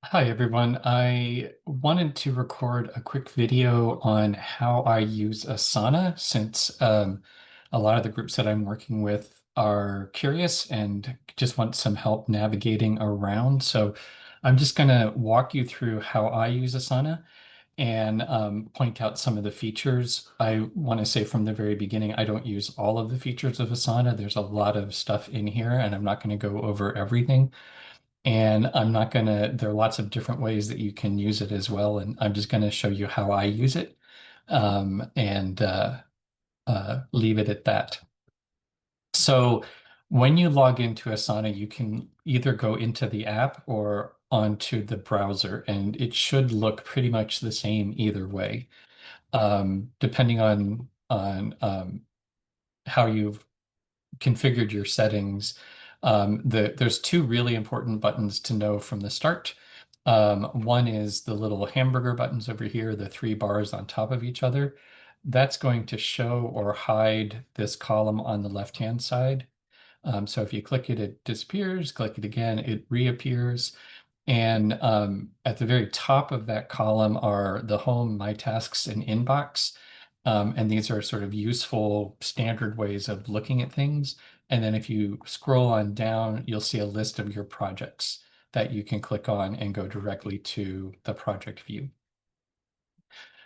Hi everyone. I wanted to record a quick video on how I use Asana since a lot of the groups that I'm working with are curious and just want some help navigating around. So I'm just going to walk you through how I use Asana and point out some of the features. I want to say from the very beginning, I don't use all of the features of Asana. There's a lot of stuff in here, and I'm not going to go over everything. And I'm not going to, there are lots of different ways that you can use it as well. And I'm just going to show you how I use it and leave it at that. So when you log into Asana, you can either go into the app or onto the browser, and it should look pretty much the same either way, depending on how you've configured your settings. There's two really important buttons to know from the start. One is the little hamburger buttons over here, the three bars on top of each other. That's going to show or hide this column on the left-hand side. So if you click it, it disappears. Click it again, it reappears. And at the very top of that column are the home, my tasks, and inbox. And these are sort of useful standard ways of looking at things. And then if you scroll on down, you'll see a list of your projects that you can click on and go directly to the project view.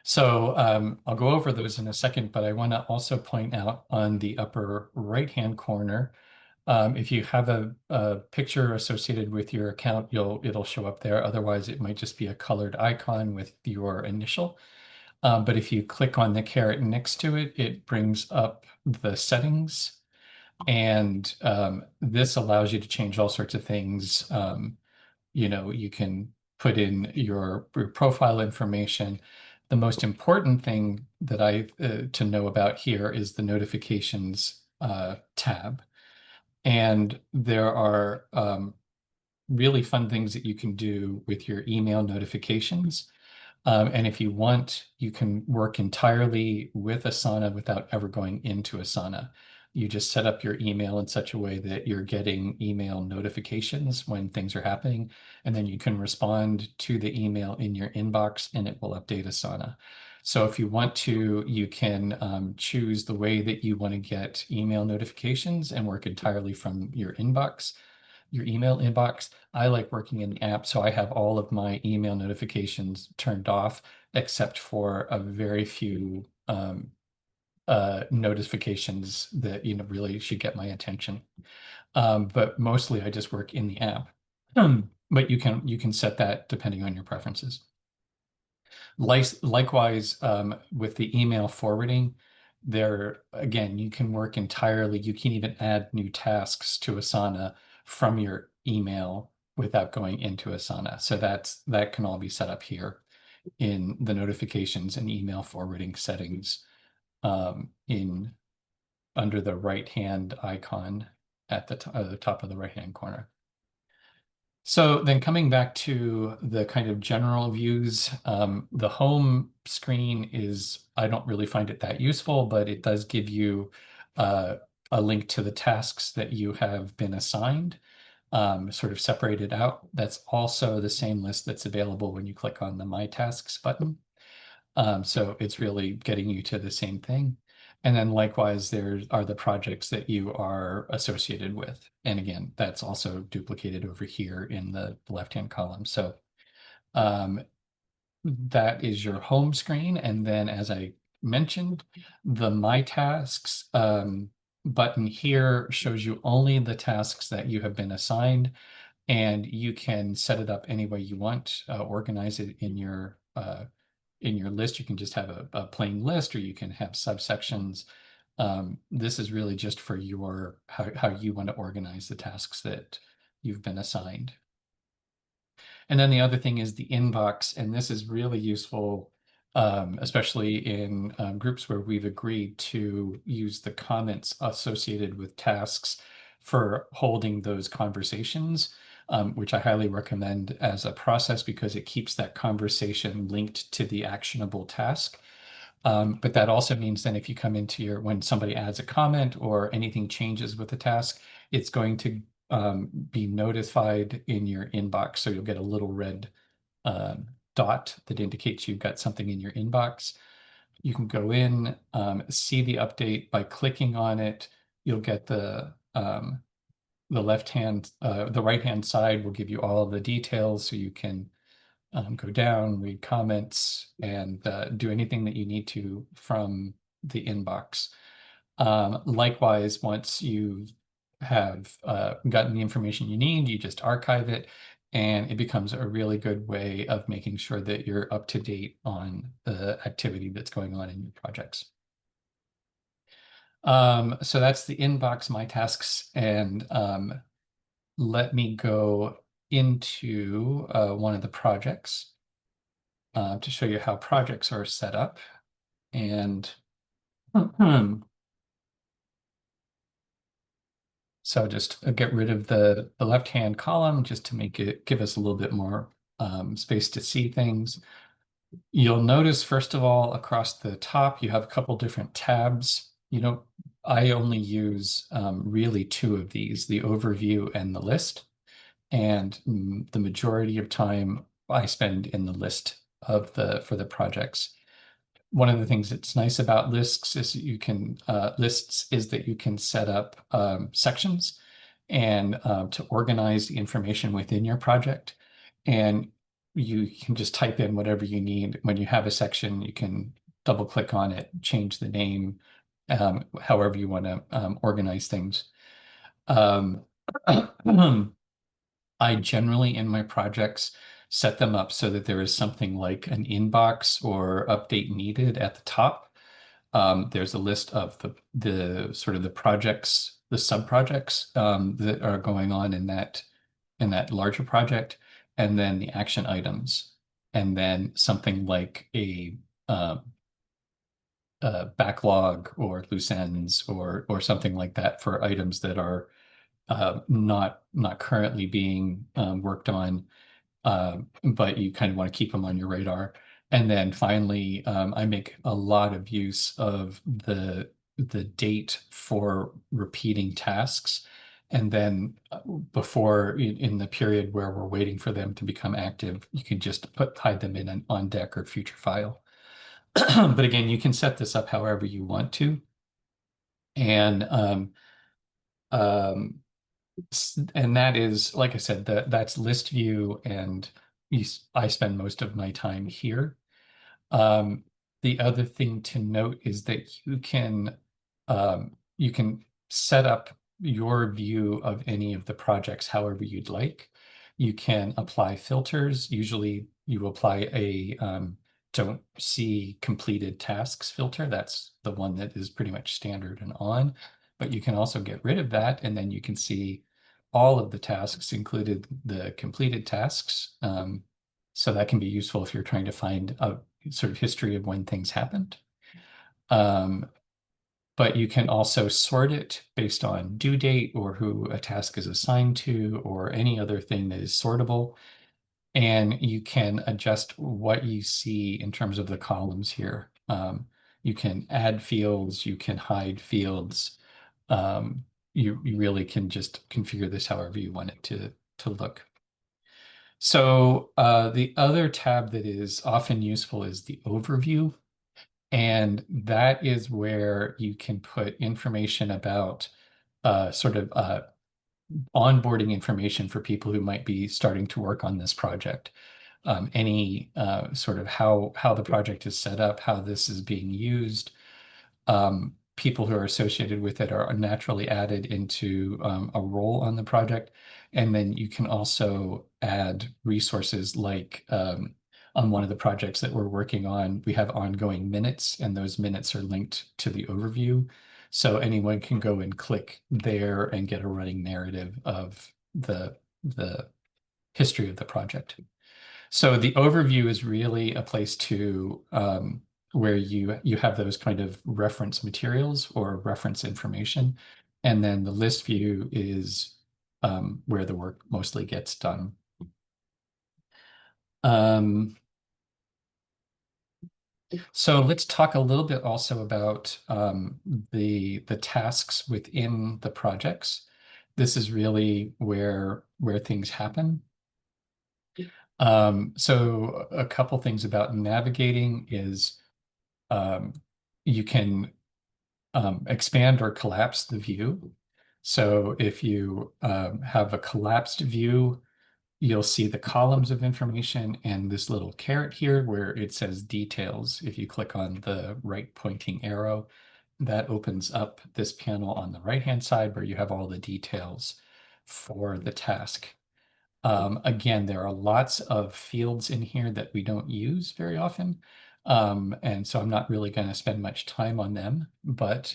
So I'll go over those in a second, but I want to also point out on the upper right-hand corner, if you have a picture associated with your account, it'll show up there. Otherwise, it might just be a colored icon with your initial. But if you click on the caret next to it, it brings up the settings. And this allows you to change all sorts of things. You can put in your profile information. The most important thing that I to know about here is the notifications tab. And there are really fun things that you can do with your email notifications. And if you want, you can work entirely with Asana without ever going into Asana. You just set up your email in such a way that you're getting email notifications when things are happening, and then you can respond to the email in your inbox and it will update Asana. So if you want to, you can choose the way that you want to get email notifications and work entirely from your inbox, your email inbox. I like working in the app, so I have all of my email notifications turned off, except for a very few notifications that really should get my attention. But mostly I just work in the app. But you can set that depending on your preferences. Likewise, with the email forwarding, there again, you can work entirely. You can even add new tasks to Asana from your email without going into Asana. So that can all be set up here in the notifications and email forwarding settings in under the right hand icon at the top of the right hand corner. So then coming back to the kind of general views, the home screen I don't really find it that useful, but it does give you a link to the tasks that you have been assigned, sort of separated out. That's also the same list that's available when you click on the My Tasks button. So it's really getting you to the same thing. And then likewise, there are the projects that you are associated with. And again, that's also duplicated over here in the left-hand column. So um, that is your home screen. And then as I mentioned, the My Tasks button here shows you only the tasks that you have been assigned, and you can set it up any way you want, organize it in your list. You can just have a plain list, or you can have subsections. This is really just for how you want to organize the tasks that you've been assigned. And then the other thing is the inbox, and this is really useful, especially in groups where we've agreed to use the comments associated with tasks for holding those conversations, which I highly recommend as a process because it keeps that conversation linked to the actionable task. But that also means then if you come into when somebody adds a comment or anything changes with the task, it's going to be notified in your inbox. So you'll get a little red dot that indicates you've got something in your inbox. You can go in, see the update by clicking on it. You'll get the the right-hand side will give you all of the details, so you can go down, read comments, and do anything that you need to from the inbox. Likewise, once you have gotten the information you need, you just archive it, and it becomes a really good way of making sure that you're up to date on the activity that's going on in your projects. So that's the inbox, my tasks, and let me go into one of the projects to show you how projects are set up. And so just get rid of the left-hand column just to make it give us a little bit more space to see things. You'll notice, first of all, across the top, you have a couple different tabs. I only use really two of these, the overview and the list. And the majority of time I spend in the list for the projects. One of the things that's nice about lists is that you can set up sections and to organize the information within your project. And you can just type in whatever you need. When you have a section, you can double click on it, change the name, however you want to organize things. I generally, in my projects, set them up so that there is something like an inbox or update needed at the top. There's a list of the sort of the projects, the sub-projects that are going on in that larger project, and then the action items, and then something like a backlog or loose ends or something like that for items that are not currently being worked on, but you kind of want to keep them on your radar. And then finally, I make a lot of use of the date for repeating tasks. And then before in the period where we're waiting for them to become active, you can just hide them in an on deck or future file. But again, you can set this up however you want to. And um, and that is, like I said, that's list view, and I spend most of my time here. The other thing to note is that you can set up your view of any of the projects however you'd like. You can apply filters. Usually you apply a don't see completed tasks filter. That's the one that is pretty much standard and on. But you can also get rid of that, and then you can see all of the tasks, included the completed tasks. So that can be useful if you're trying to find a sort of history of when things happened. But you can also sort it based on due date or who a task is assigned to or any other thing that is sortable. And you can adjust what you see in terms of the columns here. You can add fields, you can hide fields. You really can just configure this however you want it to look. So the other tab that is often useful is the overview. And that is where you can put information about sort of onboarding information for people who might be starting to work on this project. Any sort of how the project is set up, how this is being used. People who are associated with it are naturally added into a role on the project. And then you can also add resources like on one of the projects that we're working on, we have ongoing minutes, and those minutes are linked to the overview. So anyone can go and click there and get a running narrative of the history of the project. So the overview is really a place to where you have those kind of reference materials or reference information. And then the list view is where the work mostly gets done. So let's talk a little bit also about the tasks within the projects. This is really where things happen. So a couple things about navigating is um, you can expand or collapse the view. So if you have a collapsed view, you'll see the columns of information and this little caret here where it says details. If you click on the right pointing arrow, that opens up this panel on the right-hand side where you have all the details for the task. Again, there are lots of fields in here that we don't use very often. And so I'm not really going to spend much time on them, but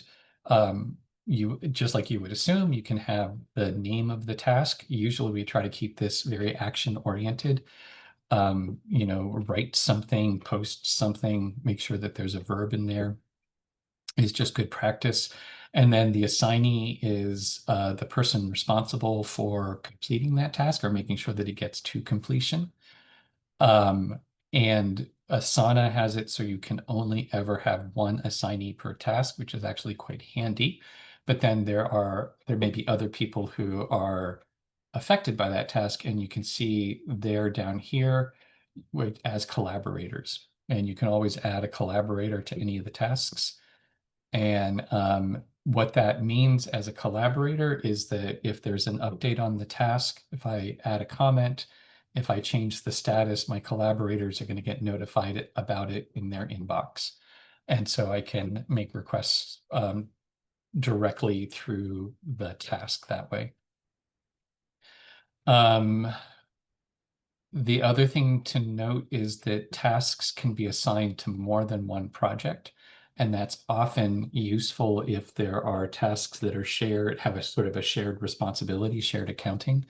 you just like you would assume, you can have the name of the task. Usually we try to keep this very action oriented. Write something, post something, make sure that there's a verb in there is just good practice. And then the assignee is the person responsible for completing that task or making sure that it gets to completion. And Asana has it so you can only ever have one assignee per task, which is actually quite handy. But then there may be other people who are affected by that task, and you can see they're down here as collaborators. And you can always add a collaborator to any of the tasks. And what that means as a collaborator is that if there's an update on the task, if I add a comment, if I change the status, my collaborators are going to get notified about it in their inbox. And so I can make requests directly through the task that way. The other thing to note is that tasks can be assigned to more than one project, and that's often useful if there are tasks that are shared, have a sort of a shared responsibility, shared accountability.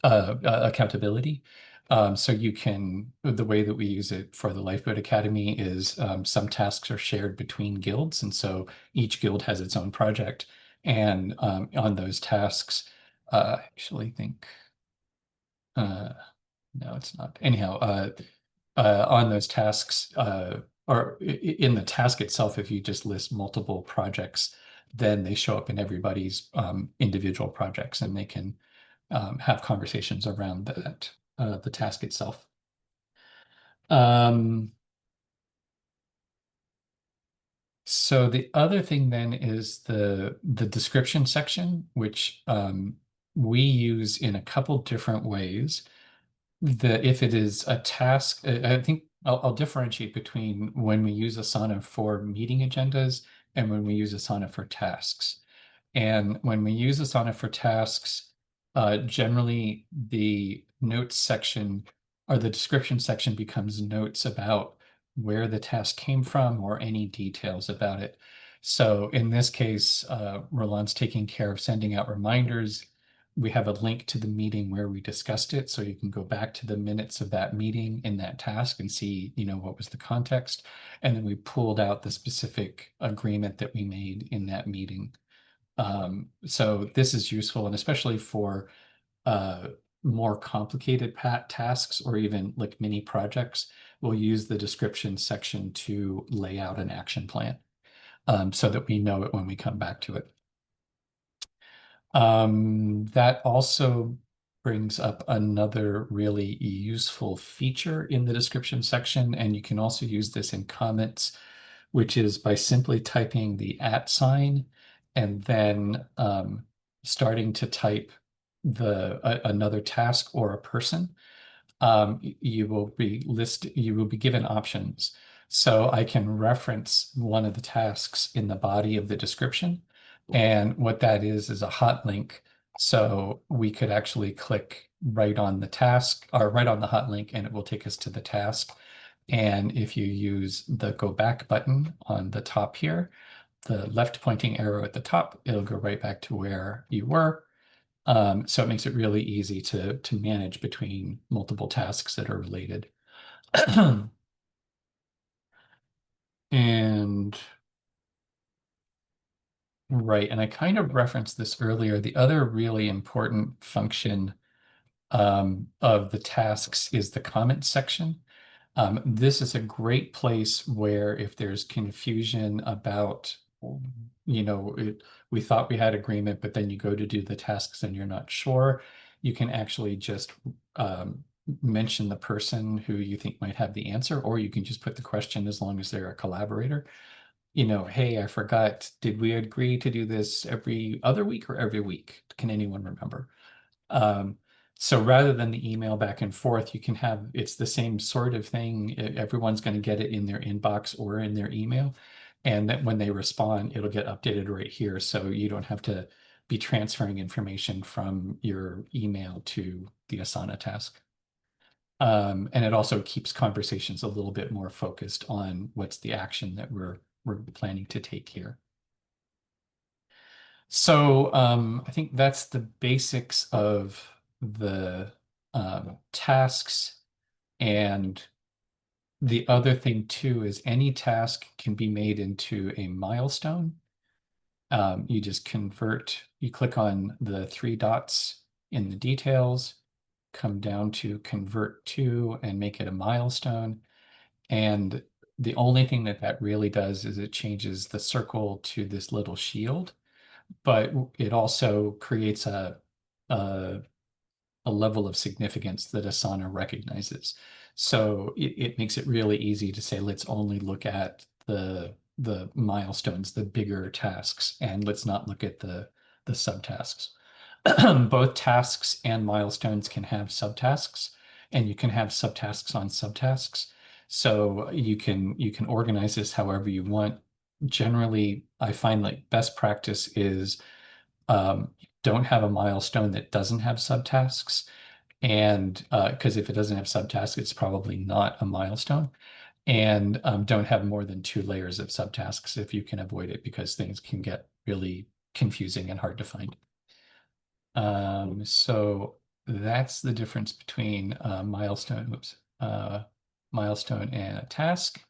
So the way that we use it for the Lifeboat Academy is some tasks are shared between guilds, and so each guild has its own project. And on those tasks, I actually think uh, no, it's not. Anyhow, on those tasks, or in the task itself, if you just list multiple projects, then they show up in everybody's individual projects, and they can have conversations around the task itself. Um, so the other thing then is the description section, which we use in a couple different ways. If it is a task, I think I'll differentiate between when we use Asana for meeting agendas and when we use Asana for tasks. And when we use Asana for tasks, generally the notes section or the description section becomes notes about where the task came from or any details about it. So in this case, Roland's taking care of sending out reminders. We have a link to the meeting where we discussed it, so you can go back to the minutes of that meeting in that task and see, what was the context. And then we pulled out the specific agreement that we made in that meeting. So this is useful, and especially for uh, more complicated tasks or even like mini projects, we'll use the description section to lay out an action plan so that we know it when we come back to it. That also brings up another really useful feature in the description section, and you can also use this in comments, which is by simply typing the @ sign and then starting to type another task or a person. You will be given options. So I can reference one of the tasks in the body of the description. And what that is a hot link. So we could actually click right on the task or right on the hot link, and it will take us to the task. And if you use the go back button on the top here, the left pointing arrow at the top, it'll go right back to where you were. So it makes it really easy to manage between multiple tasks that are related. And right, and I kind of referenced this earlier. The other really important function of the tasks is the comment section. This is a great place where if there's confusion about, we thought we had agreement, but then you go to do the tasks and you're not sure, you can actually just mention the person who you think might have the answer, or you can just put the question as long as they're a collaborator. Hey, I forgot, did we agree to do this every other week or every week? Can anyone remember? Um, so rather than the email back and forth, you can have, it's the same sort of thing. Everyone's going to get it in their inbox or in their email. And that when they respond, it'll get updated right here. So you don't have to be transferring information from your email to the Asana task. And it also keeps conversations a little bit more focused on what's the action that we're planning to take here. So I think that's the basics of the tasks. And the other thing too is any task can be made into a milestone. You just you click on the three dots in the details, come down to convert to and make it a milestone. And the only thing that that really does is it changes the circle to this little shield, but it also creates a, a level of significance that Asana recognizes. So it makes it really easy to say, let's only look at the milestones, the bigger tasks, and let's not look at the subtasks. Both tasks and milestones can have subtasks, and you can have subtasks on subtasks. So you can organize this however you want. Generally, I find like best practice is don't have a milestone that doesn't have subtasks. And because if it doesn't have subtasks, it's probably not a milestone. And don't have more than two layers of subtasks if you can avoid it, because things can get really confusing and hard to find. So that's the difference between milestone and a task.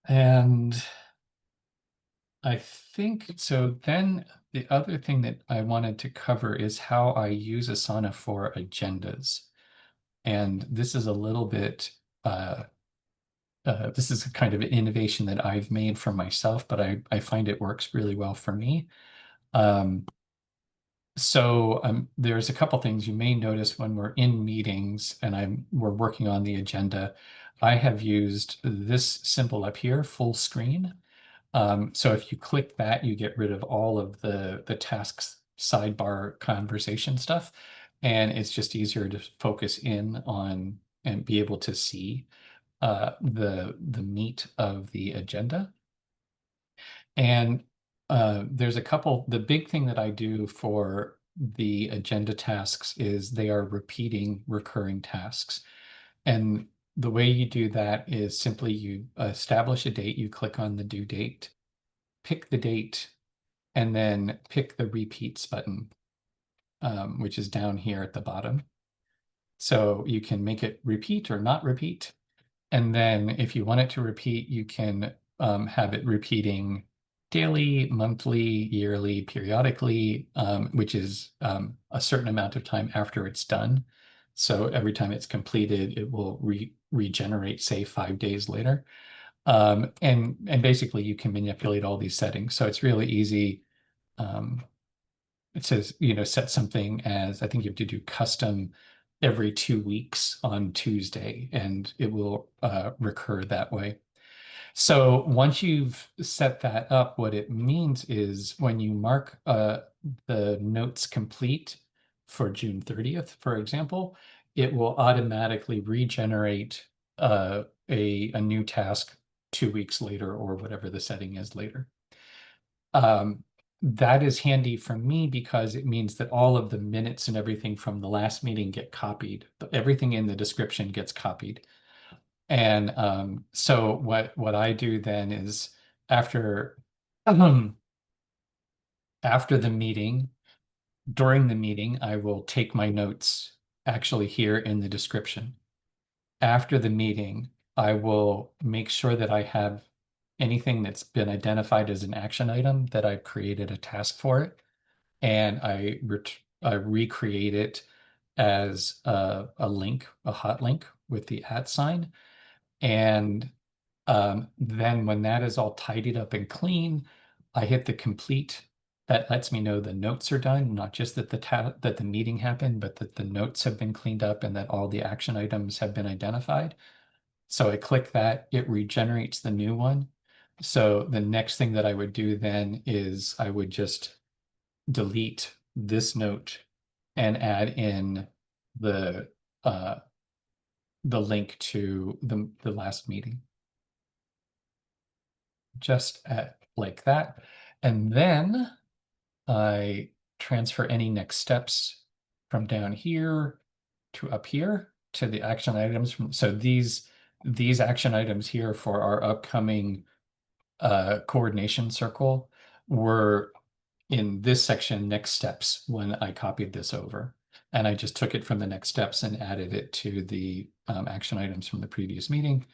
And I think so. Then the other thing that I wanted to cover is how I use Asana for agendas. And this is a little bit, this is a kind of an innovation that I've made for myself, but I find it works really well for me. Um, there's a couple things you may notice when we're in meetings and we're working on the agenda. I have used this symbol up here, full screen. So if you click that, you get rid of all of the tasks sidebar conversation stuff. And it's just easier to focus in on and be able to see the meat of the agenda. And there's the big thing that I do for the agenda tasks is they are repeating recurring tasks. And the way you do that is simply you establish a date, you click on the due date, pick the date, and then pick the repeats button, which is down here at the bottom. So you can make it repeat or not repeat. And then if you want it to repeat, you can have it repeating daily, monthly, yearly, periodically, which is a certain amount of time after it's done. So every time it's completed, it will regenerate, say, 5 days later. And basically you can manipulate all these settings. So it's really easy. It says, set something as, I think you have to do custom every 2 weeks on Tuesday, and it will recur that way. So once you've set that up, what it means is when you mark the notes complete for June 30th, for example, it will automatically regenerate a new task 2 weeks later, or whatever the setting is later. That is handy for me because it means that all of the minutes and everything from the last meeting get copied. Everything in the description gets copied. And so what I do then is after after the meeting, during the meeting, I will take my notes actually here in the description. After the meeting, I will make sure that I have anything that's been identified as an action item, that I've created a task for it, and I recreate it as a link, a hot link with the @ sign. And then when that is all tidied up and clean, I hit the complete That lets me know the notes are done, not just that that the meeting happened, but that the notes have been cleaned up and that all the action items have been identified. So I click that, it regenerates the new one. So the next thing that I would do then is I would just delete this note and add in the uh, the link to the last meeting. Just like that. And then I transfer any next steps from down here to up here to the action items from, so these action items here for our upcoming coordination circle were in this section, next steps, when I copied this over. And I just took it from the next steps and added it to the action items from the previous meeting.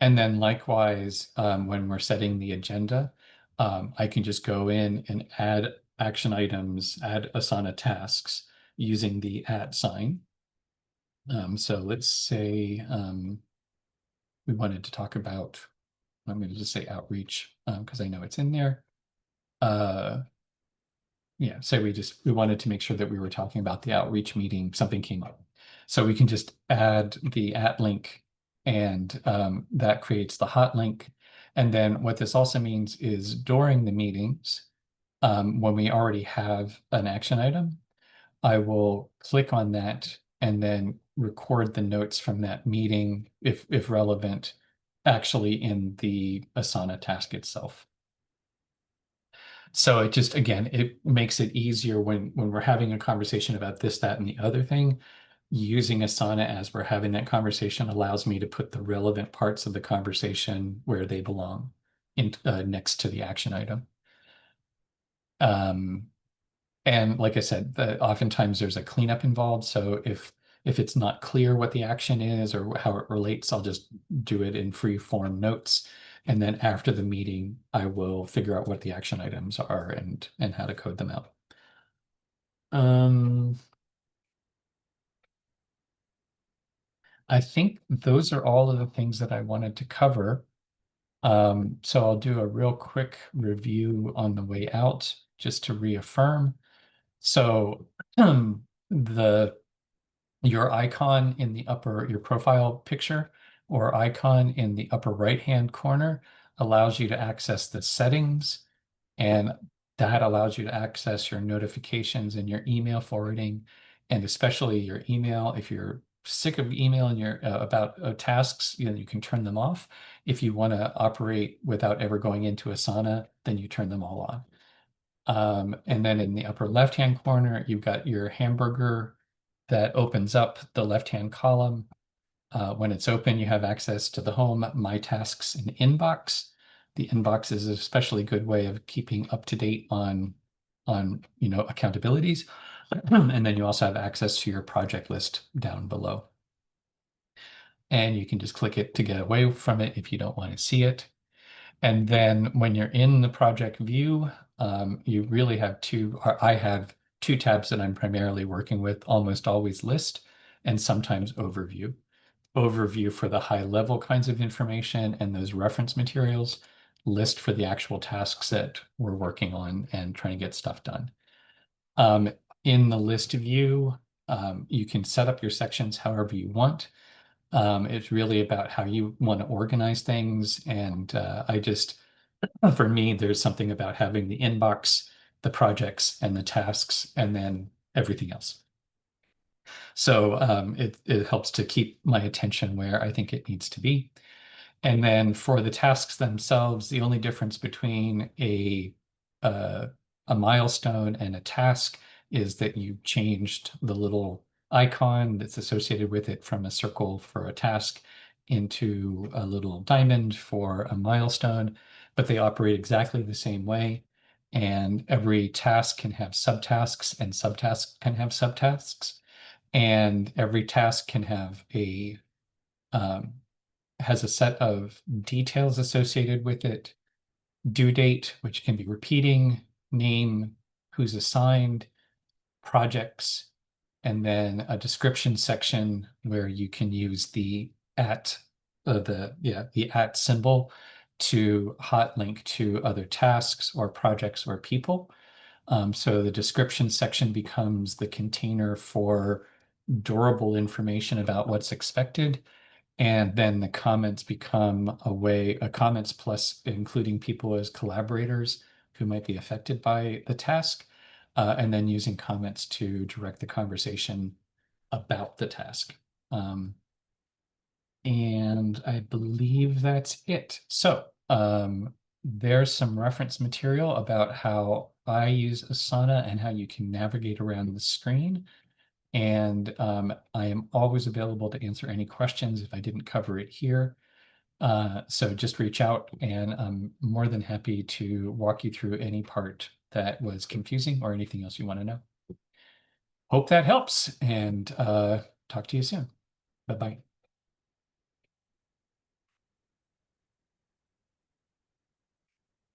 And then likewise, when we're setting the agenda, I can just go in and add action items, add Asana tasks using the @ sign. So let's say we wanted to talk about, I'm going to just say outreach because I know it's in there. Yeah, say we wanted to make sure that we were talking about the outreach meeting, something came up. So we can just add the @ link and that creates the hot link. And then what this also means is during the meetings, when we already have an action item, I will click on that and then record the notes from that meeting, if relevant, actually in the Asana task itself. So it just, again, it makes it easier when we're having a conversation about this, that, and the other thing. Using Asana as we're having that conversation allows me to put the relevant parts of the conversation where they belong in next to the action item. And like I said, oftentimes there's a cleanup involved. So if it's not clear what the action is or how it relates, I'll just do it in free form notes. And then after the meeting, I will figure out what the action items are and how to code them out. I think those are all of the things that I wanted to cover. So I'll do a real quick review on the way out, just to reaffirm. So the your icon in the upper, your profile picture or icon in the upper right-hand corner allows you to access the settings, and that allows you to access your notifications and your email forwarding, and especially your email. If you're sick of emailing your about tasks, you can turn them off. If you want to operate without ever going into Asana, then you turn them all on. And then in the upper left-hand corner, you've got your hamburger that opens up the left-hand column. When it's open, you have access to the home, my tasks, and inbox. The inbox is an especially good way of keeping up to date on accountabilities. And then you also have access to your project list down below. And you can just click it to get away from it if you don't want to see it. And then when you're in the project view, you really have I have two tabs that I'm primarily working with, almost always list and sometimes overview. Overview for the high level kinds of information and those reference materials, list for the actual tasks that we're working on and trying to get stuff done. In the list view, you can set up your sections however you want. It's really about how you want to organize things. And for me, there's something about having the inbox, the projects, and the tasks, and then everything else. So it helps to keep my attention where I think it needs to be. And then for the tasks themselves, the only difference between a milestone and a task is that you changed the little icon that's associated with it from a circle for a task into a little diamond for a milestone, but they operate exactly the same way. And every task can have subtasks and subtasks can have subtasks. And every task can have has a set of details associated with it, due date, which can be repeating, name, who's assigned, projects, and then a description section where you can use the at symbol to hot link to other tasks or projects or people. So the description section becomes the container for durable information about what's expected. And then the comments become a comments plus including people as collaborators who might be affected by the task, and then using comments to direct the conversation about the task. And I believe that's it. So there's some reference material about how I use Asana and how you can navigate around the screen. And I am always available to answer any questions if I didn't cover it here. So just reach out and I'm more than happy to walk you through any part that was confusing or anything else you want to know. Hope that helps and talk to you soon. Bye-bye.